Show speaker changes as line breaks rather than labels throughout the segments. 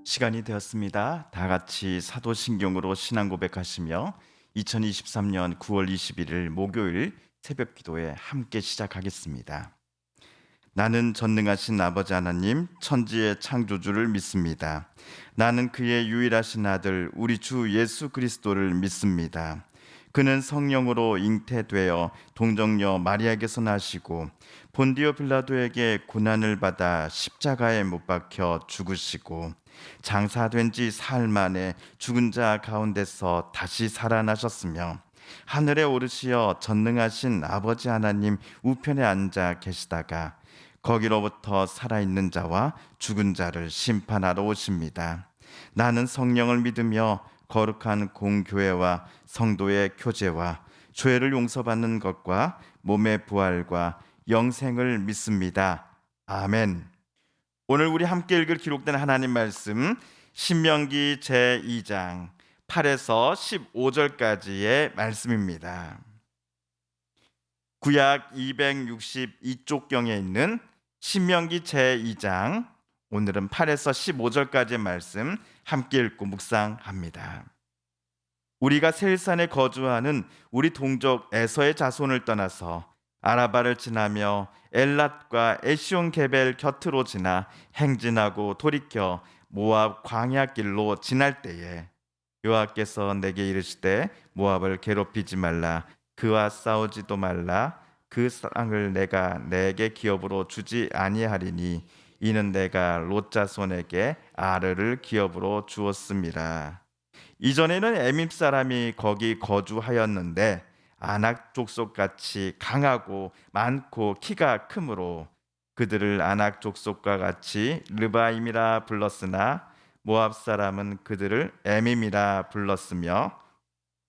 시간이 되었습니다. 다 같이 사도신경으로 신앙 고백하시며 2023년 9월 21일 목요일 새벽 기도에 함께 시작하겠습니다. 나는 전능하신 아버지 하나님, 천지의 창조주를 믿습니다. 나는 그의 유일하신 아들, 우리 주 예수 그리스도를 믿습니다. 그는 성령으로 잉태되어 동정녀 마리아에게서 나시고 본디오 빌라도에게 고난을 받아 십자가에 못 박혀 죽으시고 장사된 지 사흘 만에 죽은 자 가운데서 다시 살아나셨으며 하늘에 오르시어 전능하신 아버지 하나님 우편에 앉아 계시다가 거기로부터 살아있는 자와 죽은 자를 심판하러 오십니다. 나는 성령을 믿으며 거룩한 공교회와 성도의 교제와 죄를 용서받는 것과 몸의 부활과 영생을 믿습니다. 아멘. 오늘 우리 함께 읽을 기록된 하나님 말씀 신명기 제2장 8에서 15절까지의 말씀입니다. 구약 262쪽경에 있는 신명기 제2장 오늘은 8에서 15절까지의 말씀 함께 읽고 묵상합니다. 우리가 셀산에 거주하는 우리 동족 에서의 자손을 떠나서 아라바를 지나며 엘랏과 에시온 게벨 곁으로 지나 행진하고 돌이켜 모압 광야길로 지날 때에 여호와께서 내게 이르시되 모압을 괴롭히지 말라, 그와 싸우지도 말라, 그 땅을 내가 내게 기업으로 주지 아니하리니 이는 내가 롯 자손에게 아르를 기업으로 주었음이라. 이전에는 에밈 사람이 거기 거주하였는데 아낙 족속같이 강하고 많고 키가 크므로 그들을 아낙 족속과 같이 르바임이라 불렀으나 모압 사람은 그들을 에밈이라 불렀으며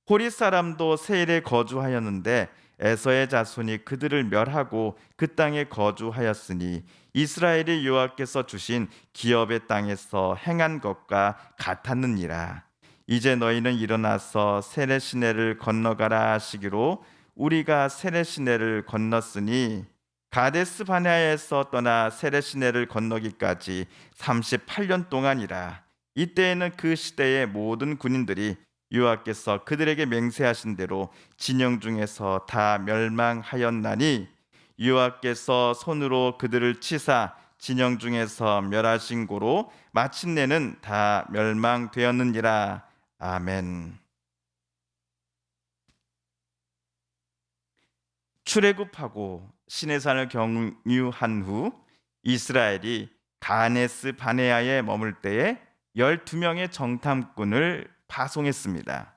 호리 사람도 세일에 거주하였는데 에서의 자손이 그들을 멸하고 그 땅에 거주하였으니 이스라엘이 여호와께서 주신 기업의 땅에서 행한 것과 같았느니라. 이제 너희는 일어나서 세례 시내를 건너가라 하시기로 우리가 세례 시내를 건넜으니 가데스 바네아에서 떠나 세례 시내를 건너기까지 38년 동안이라. 이때에는 그 시대의 모든 군인들이 여호와께서 그들에게 맹세하신 대로 진영 중에서 다 멸망하였나니 여호와께서 손으로 그들을 치사 진영 중에서 멸하신 고로 마침내는 다 멸망되었느니라. 아멘. 출애굽하고 시내산을 경유한 후 이스라엘이 가네스 바네아에 머물 때에 12명의 정탐꾼을 파송했습니다.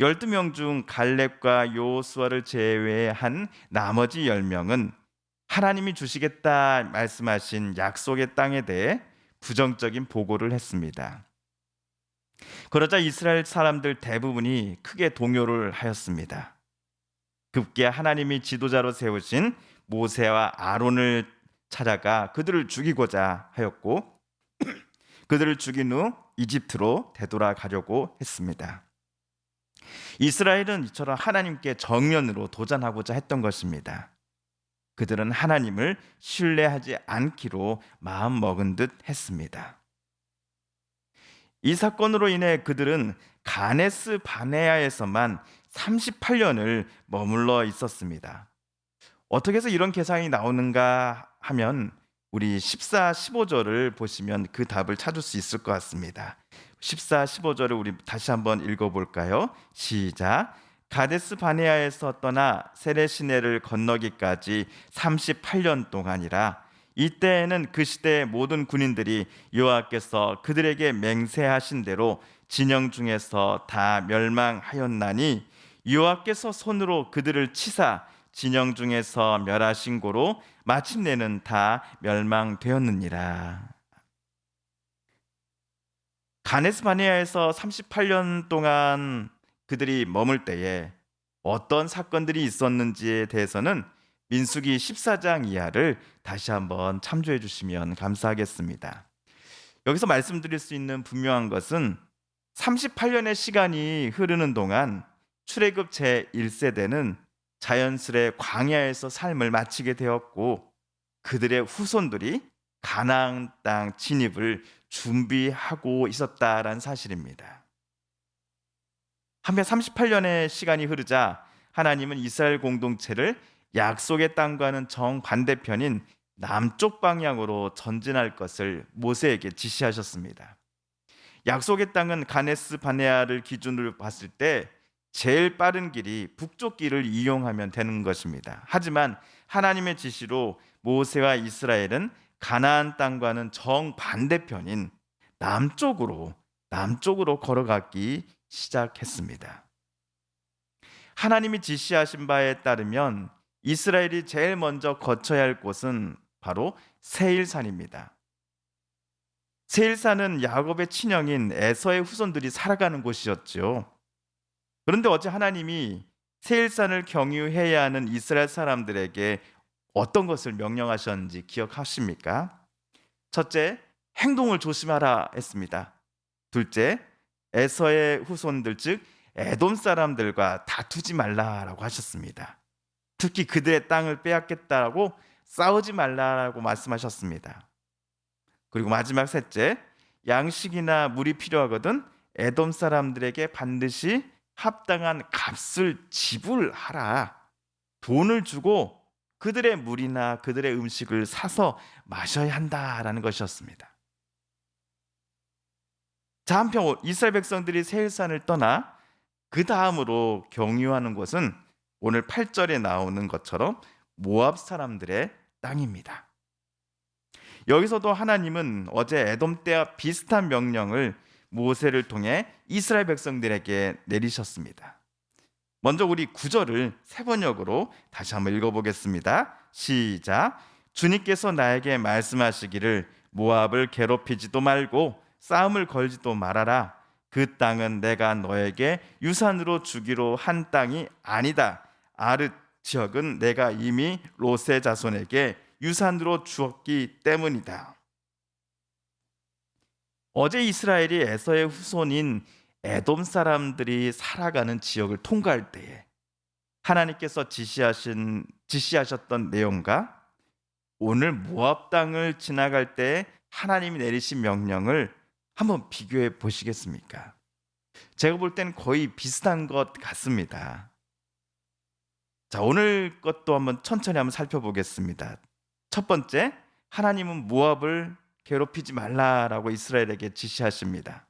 12명 중 갈렙과 여호수아를 제외한 나머지 10명은 하나님이 주시겠다 말씀하신 약속의 땅에 대해 부정적인 보고를 했습니다. 그러자 이스라엘 사람들 대부분이 크게 동요를 하였습니다. 급기야 하나님이 지도자로 세우신 모세와 아론을 찾아가 그들을 죽이고자 하였고 그들을 죽인 후 이집트로 되돌아가려고 했습니다. 이스라엘은 이처럼 하나님께 정면으로 도전하고자 했던 것입니다. 그들은 하나님을 신뢰하지 않기로 마음먹은 듯 했습니다. 이 사건으로 인해 그들은 가네스 바네아에서만 38년을 머물러 있었습니다. 어떻게 해서 이런 계산이 나오는가 하면 우리 14, 15절을 보시면 그 답을 찾을 수 있을 것 같습니다. 14, 15절을 우리 다시 한번 읽어볼까요? 시작. 가데스 바네아에서 떠나 세례 시내를 건너기까지 38년 동안이라. 이때에는 그 시대의 모든 군인들이 여호와께서 그들에게 맹세하신 대로 진영 중에서 다 멸망하였나니 여호와께서 손으로 그들을 치사 진영 중에서 멸하신 고로 마침내는 다 멸망되었느니라. 가네스 바네아에서 38년 동안 그들이 머물 때에 어떤 사건들이 있었는지에 대해서는 민수기 14장 이하를 다시 한번 참조해 주시면 감사하겠습니다. 여기서 말씀드릴 수 있는 분명한 것은 38년의 시간이 흐르는 동안 출애굽 제1세대는 자연스레 광야에서 삶을 마치게 되었고 그들의 후손들이 가나안 땅 진입을 준비하고 있었다라는 사실입니다. 한편 38년의 시간이 흐르자 하나님은 이스라엘 공동체를 약속의 땅과는 정반대편인 남쪽 방향으로 전진할 것을 모세에게 지시하셨습니다. 약속의 땅은 가네스 바네아를 기준으로 봤을 때 제일 빠른 길이 북쪽 길을 이용하면 되는 것입니다. 하지만 하나님의 지시로 모세와 이스라엘은 가나안 땅과는 정반대편인 남쪽으로 걸어가기 시작했습니다. 하나님이 지시하신 바에 따르면 이스라엘이 제일 먼저 거쳐야 할 곳은 바로 세일산입니다. 세일산은 야곱의 친형인 에서의 후손들이 살아가는 곳이었죠. 그런데 어제 하나님이 세일산을 경유해야 하는 이스라엘 사람들에게 어떤 것을 명령하셨는지 기억하십니까? 첫째, 행동을 조심하라 했습니다. 둘째, 에서의 후손들 즉 에돔 사람들과 다투지 말라라고 하셨습니다. 특히 그들의 땅을 빼앗겠다라고 싸우지 말라라고 말씀하셨습니다. 그리고 마지막 셋째, 양식이나 물이 필요하거든 에돔 사람들에게 반드시 합당한 값을 지불하라. 돈을 주고 그들의 물이나 그들의 음식을 사서 마셔야 한다라는 것이었습니다. 자, 한편 이스라엘 백성들이 세일산을 떠나 그 다음으로 경유하는 곳은 오늘 8절에 나오는 것처럼 모압 사람들의 땅입니다. 여기서도 하나님은 어제 에돔 때와 비슷한 명령을 모세를 통해 이스라엘 백성들에게 내리셨습니다. 먼저 우리 9절을 세 번역으로 다시 한번 읽어보겠습니다. 시작. 주님께서 나에게 말씀하시기를 모압을 괴롭히지도 말고 싸움을 걸지도 말아라. 그 땅은 내가 너에게 유산으로 주기로 한 땅이 아니다. 아르 지역은 내가 이미 롯의 자손에게 유산으로 주었기 때문이다. 어제 이스라엘이 에서의 후손인 에돔 사람들이 살아가는 지역을 통과할 때에 하나님께서 지시하셨던 내용과 오늘 모압 땅을 지나갈 때 하나님이 내리신 명령을 한번 비교해 보시겠습니까? 제가 볼 땐 거의 비슷한 것 같습니다. 자, 오늘 것도 한번 천천히 한번 살펴보겠습니다. 첫 번째, 하나님은 모압을 괴롭히지 말라라고 이스라엘에게 지시하십니다.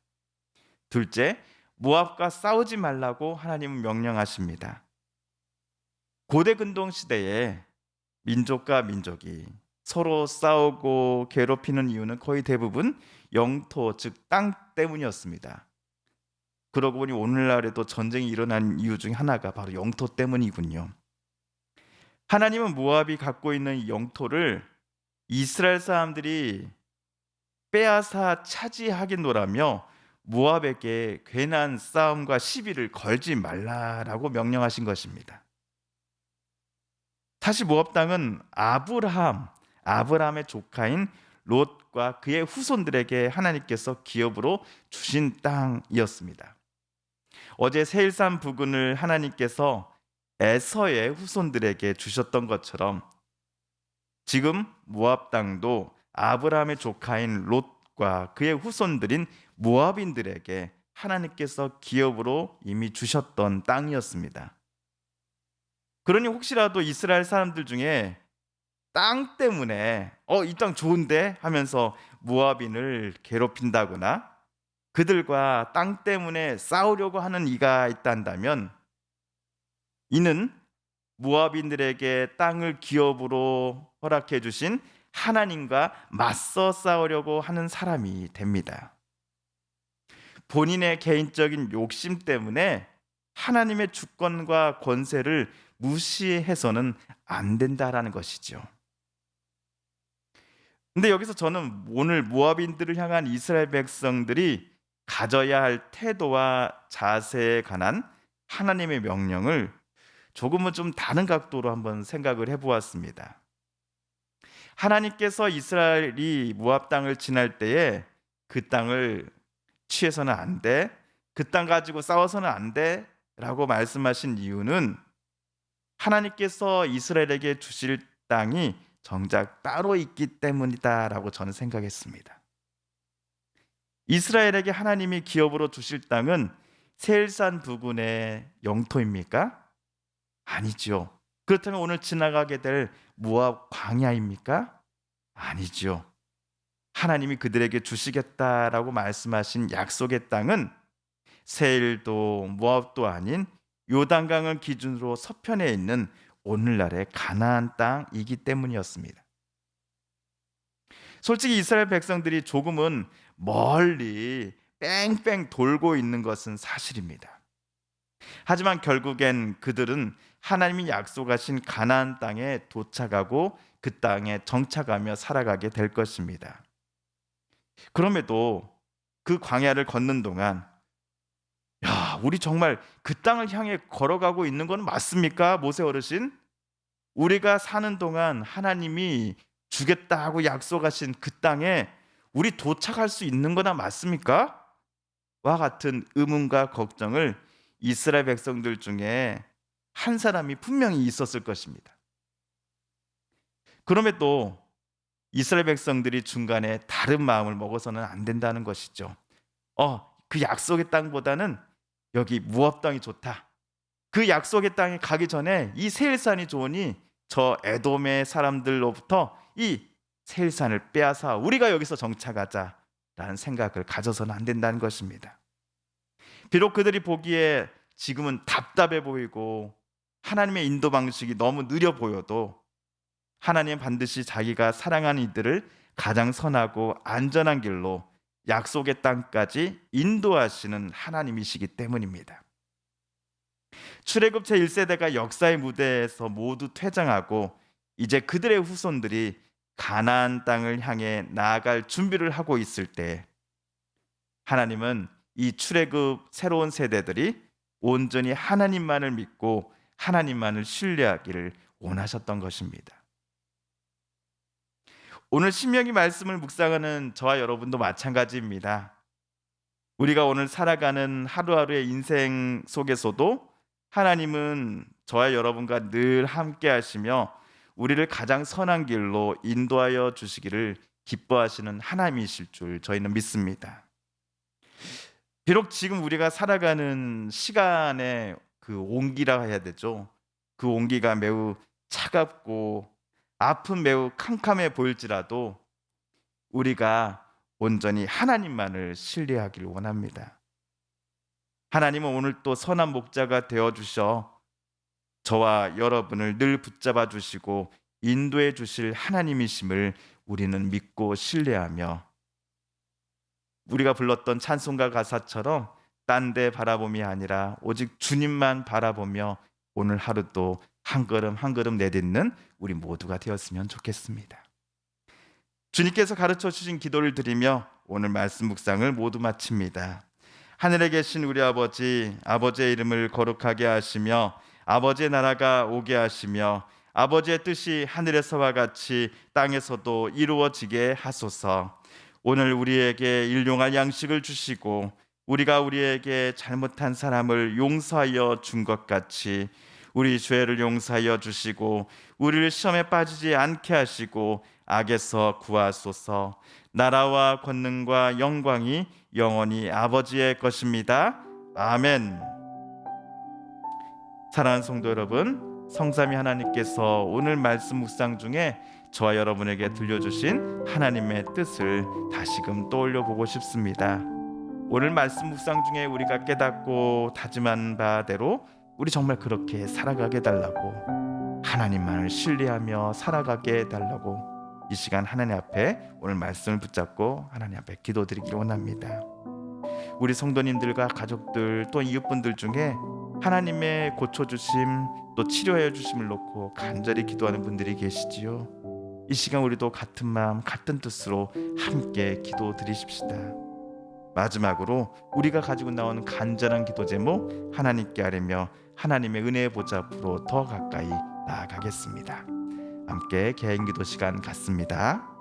둘째, 모압과 싸우지 말라고 하나님은 명령하십니다. 고대 근동 시대에 민족과 민족이 서로 싸우고 괴롭히는 이유는 거의 대부분 영토, 즉 땅 때문이었습니다. 그러고 보니 오늘날에도 전쟁이 일어난 이유 중 하나가 바로 영토 때문이군요. 하나님은 모압이 갖고 있는 이 영토를 이스라엘 사람들이 빼앗아 차지하겠노라며 모압에게 괜한 싸움과 시비를 걸지 말라라고 명령하신 것입니다. 사실 모압 땅은 아브라함의 조카인 롯과 그의 후손들에게 하나님께서 기업으로 주신 땅이었습니다. 어제 세일산 부근을 하나님께서 에서의 후손들에게 주셨던 것처럼 지금 모압 땅도 아브라함의 조카인 롯과 그의 후손들인 모압인들에게 하나님께서 기업으로 이미 주셨던 땅이었습니다. 그러니 혹시라도 이스라엘 사람들 중에 땅 때문에 이 땅 좋은데 하면서 모압인을 괴롭힌다거나 그들과 땅 때문에 싸우려고 하는 이가 있단다면 이는 모압인들에게 땅을 기업으로 허락해 주신 하나님과 맞서 싸우려고 하는 사람이 됩니다. 본인의 개인적인 욕심 때문에 하나님의 주권과 권세를 무시해서는 안 된다라는 것이죠. 근데 여기서 저는 오늘 모압인들을 향한 이스라엘 백성들이 가져야 할 태도와 자세에 관한 하나님의 명령을 조금은 좀 다른 각도로 한번 생각을 해보았습니다. 하나님께서 이스라엘이 모압 땅을 지날 때에 그 땅을 취해서는 안 돼, 그 땅 가지고 싸워서는 안 돼라고 말씀하신 이유는 하나님께서 이스라엘에게 주실 땅이 정작 따로 있기 때문이다라고 저는 생각했습니다. 이스라엘에게 하나님이 기업으로 주실 땅은 세일산 부근의 영토입니까? 아니지요. 그렇다면 오늘 지나가게 될 모압 광야입니까? 아니지요. 하나님이 그들에게 주시겠다라고 말씀하신 약속의 땅은 세일도 모압도 아닌 요단강을 기준으로 서편에 있는 오늘날의 가나안 땅이기 때문이었습니다. 솔직히 이스라엘 백성들이 조금은 멀리 뺑뺑 돌고 있는 것은 사실입니다. 하지만 결국엔 그들은 하나님이 약속하신 가나안 땅에 도착하고 그 땅에 정착하며 살아가게 될 것입니다. 그럼에도 그 광야를 걷는 동안 우리 정말 그 땅을 향해 걸어가고 있는 건 맞습니까? 모세 어르신? 우리가 사는 동안 하나님이 주겠다고 약속하신 그 땅에 우리 도착할 수 있는 거나 맞습니까? 와 같은 의문과 걱정을 이스라엘 백성들 중에 한 사람이 분명히 있었을 것입니다. 그럼에도 이스라엘 백성들이 중간에 다른 마음을 먹어서는 안 된다는 것이죠. 그 약속의 땅보다는 여기 모압 땅이 좋다. 그 약속의 땅에 가기 전에 이 세일산이 좋으니 저 에돔의 사람들로부터 이 세일산을 빼앗아 우리가 여기서 정착하자라는 생각을 가져서는 안 된다는 것입니다. 비록 그들이 보기에 지금은 답답해 보이고 하나님의 인도 방식이 너무 느려 보여도 하나님은 반드시 자기가 사랑하는 이들을 가장 선하고 안전한 길로 약속의 땅까지 인도하시는 하나님이시기 때문입니다. 출애굽 제1세대가 역사의 무대에서 모두 퇴장하고 이제 그들의 후손들이 가나안 땅을 향해 나아갈 준비를 하고 있을 때 하나님은 이 출애굽 새로운 세대들이 온전히 하나님만을 믿고 하나님만을 신뢰하기를 원하셨던 것입니다. 오늘 신명기 말씀을 묵상하는 저와 여러분도 마찬가지입니다. 우리가 오늘 살아가는 하루하루의 인생 속에서도 하나님은 저와 여러분과 늘 함께 하시며 우리를 가장 선한 길로 인도하여 주시기를 기뻐하시는 하나님이실 줄 저희는 믿습니다. 비록 지금 우리가 살아가는 시간의 그 온기라 해야 되죠. 그 온기가 매우 차갑고 앞은 매우 캄캄해 보일지라도 우리가 온전히 하나님만을 신뢰하기를 원합니다. 하나님은 오늘 또 선한 목자가 되어주셔 저와 여러분을 늘 붙잡아 주시고 인도해 주실 하나님이심을 우리는 믿고 신뢰하며 우리가 불렀던 찬송가 가사처럼 딴 데 바라봄이 아니라 오직 주님만 바라보며 오늘 하루도 한 걸음 한 걸음 내딛는 우리 모두가 되었으면 좋겠습니다. 주님께서 가르쳐 주신 기도를 드리며 오늘 말씀 묵상을 모두 마칩니다. 하늘에 계신 우리 아버지, 아버지의 이름을 거룩하게 하시며 아버지의 나라가 오게 하시며 아버지의 뜻이 하늘에서와 같이 땅에서도 이루어지게 하소서. 오늘 우리에게 일용할 양식을 주시고 우리가 우리에게 잘못한 사람을 용서하여 준 것 같이 우리 죄를 용서하여 주시고 우리를 시험에 빠지지 않게 하시고 악에서 구하소서. 나라와 권능과 영광이 영원히 아버지의 것입니다. 아멘. 사랑하는 성도 여러분, 성삼위 하나님께서 오늘 말씀 묵상 중에 저와 여러분에게 들려주신 하나님의 뜻을 다시금 떠올려 보고 싶습니다. 오늘 말씀 묵상 중에 우리가 깨닫고 다짐한 바대로 우리 정말 그렇게 살아가게 달라고, 하나님만을 신뢰하며 살아가게 달라고 이 시간 하나님 앞에 오늘 말씀을 붙잡고 하나님 앞에 기도드리기를 원합니다. 우리 성도님들과 가족들 또 이웃분들 중에 하나님의 고쳐주심 또 치료하여 주심을 놓고 간절히 기도하는 분들이 계시지요. 이 시간 우리도 같은 마음 같은 뜻으로 함께 기도드리십시다. 마지막으로 우리가 가지고 나오는 간절한 기도 제목 하나님께 아뢰며 하나님의 은혜의 보좌 앞으로 더 가까이 나아가겠습니다. 함께 개인기도 시간 갖습니다.